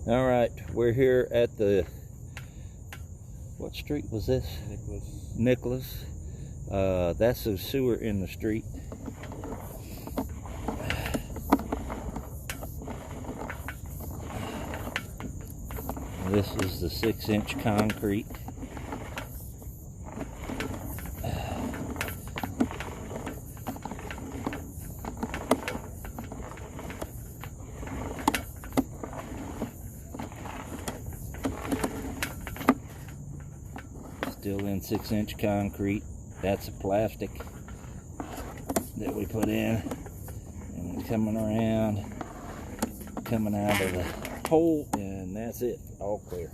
All right, we're here at the, what street was this? Nichols. That's the sewer in the street. This is the 6-inch concrete. Still in 6-inch concrete. That's a plastic that we put in, and it's coming around, coming out of the hole, and that's it, all clear.